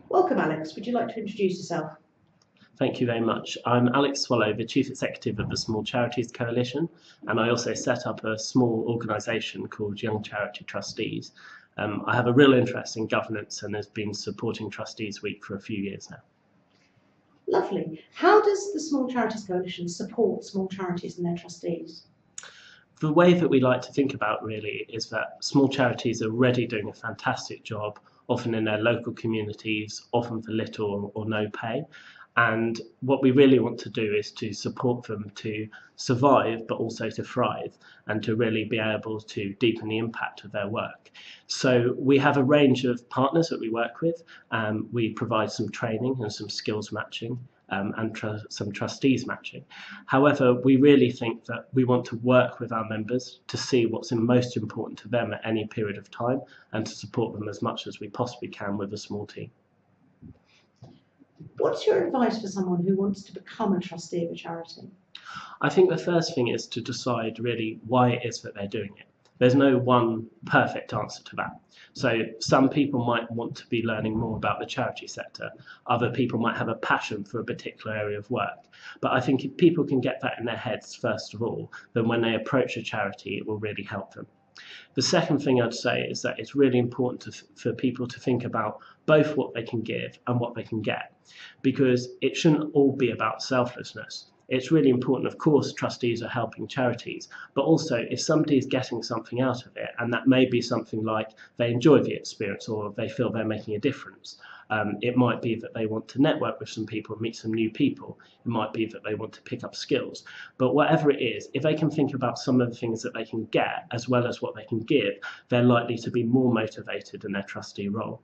Welcome, Alex. Would you like to introduce yourself? Thank you very much. I'm Alex Swallow, the Chief Executive of the Small Charities Coalition, and I also set up a small organisation called Young Charity Trustees. I have a real interest in governance and has been supporting Trustees Week for a few years now. Lovely. How does the Small Charities Coalition support small charities and their trustees? The way that we like to think about really is that small charities are already doing a fantastic job, often in their local communities, often for little or no pay. And what we really want to do is to support them to survive, but also to thrive and to really be able to deepen the impact of their work. So we have a range of partners that we work with. We provide some training and some skills matching and some trustees matching. However, we really think that we want to work with our members to see what's most important to them at any period of time and to support them as much as we possibly can with a small team. What's your advice for someone who wants to become a trustee of a charity? I think the first thing is to decide really why it is that they're doing it. There's no one perfect answer to that. So some people might want to be learning more about the charity sector. Other people might have a passion for a particular area of work. But I think if people can get that in their heads, first of all, then when they approach a charity, it will really help them. The second thing I'd say is that it's really important for people to think about both what they can give and what they can get, because it shouldn't all be about selflessness. It's really important, of course, trustees are helping charities, but also if somebody is getting something out of it, and that may be something like they enjoy the experience or they feel they're making a difference. It might be that they want to network with some people, meet some new people. It might be that they want to pick up skills. But whatever it is, if they can think about some of the things that they can get as well as what they can give, they're likely to be more motivated in their trustee role.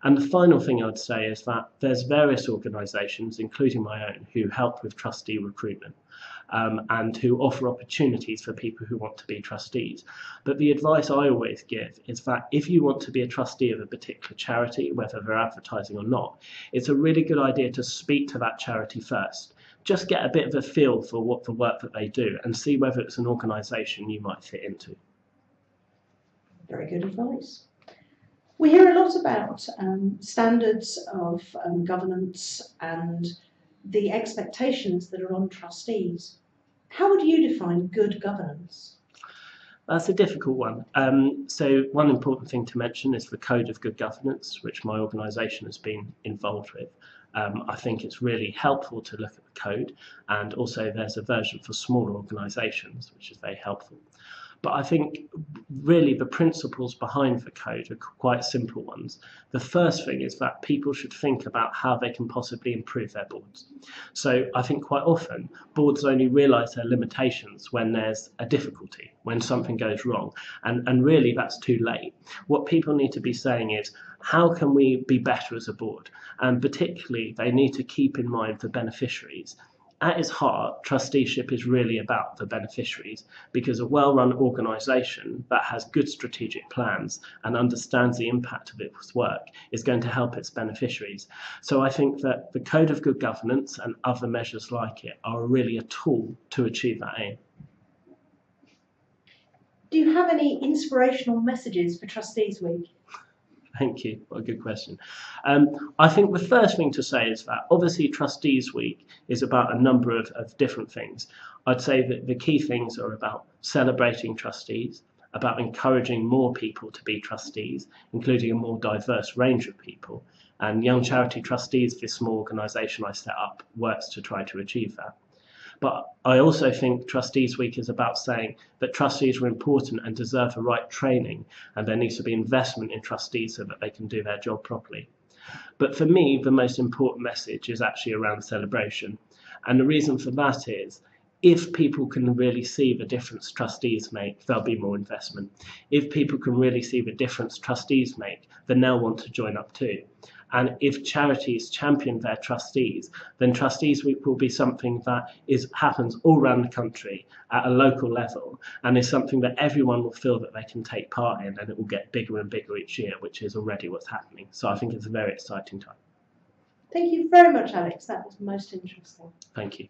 And the final thing I'd say is that there's various organisations, including my own, who help with trustee recruitment and who offer opportunities for people who want to be trustees. But the advice I always give is that if you want to be a trustee of a particular charity, whether they're advertising or not, it's a really good idea to speak to that charity first. Just get a bit of a feel for what the work that they do and see whether it's an organisation you might fit into. Very good advice. We hear a lot about standards of governance and the expectations that are on trustees. How would you define good governance? That's a difficult one. So one important thing to mention is the Code of Good Governance, which my organisation has been involved with. I think it's really helpful to look at the code, and also there's a version for smaller organisations, which is very helpful. But I think really the principles behind the code are quite simple ones. The first thing is that people should think about how they can possibly improve their boards. So I think quite often boards only realise their limitations when there's a difficulty, when something goes wrong, and really that's too late. What people need to be saying is, how can we be better as a board? And particularly they need to keep in mind the beneficiaries. At its heart, trusteeship is really about the beneficiaries, because a well-run organisation that has good strategic plans and understands the impact of its work is going to help its beneficiaries. So I think that the Code of Good Governance and other measures like it are really a tool to achieve that aim. Do you have any inspirational messages for Trustees Week? Thank you. What a good question. I think the first thing to say is that obviously Trustees Week is about a number of different things. I'd say that the key things are about celebrating trustees, about encouraging more people to be trustees, including a more diverse range of people. And Young Charity Trustees, this small organisation I set up, works to try to achieve that. But I also think Trustees Week is about saying that trustees are important and deserve the right training, and there needs to be investment in trustees so that they can do their job properly. But for me, the most important message is actually around celebration. And the reason for that is, if people can really see the difference trustees make, there'll be more investment. If people can really see the difference trustees make, then they'll want to join up too. And if charities champion their trustees, then Trustees Week will be something that happens all around the country at a local level, and is something that everyone will feel that they can take part in, and it will get bigger and bigger each year, which is already what's happening. So I think it's a very exciting time. Thank you very much, Alex. That was most interesting. Thank you.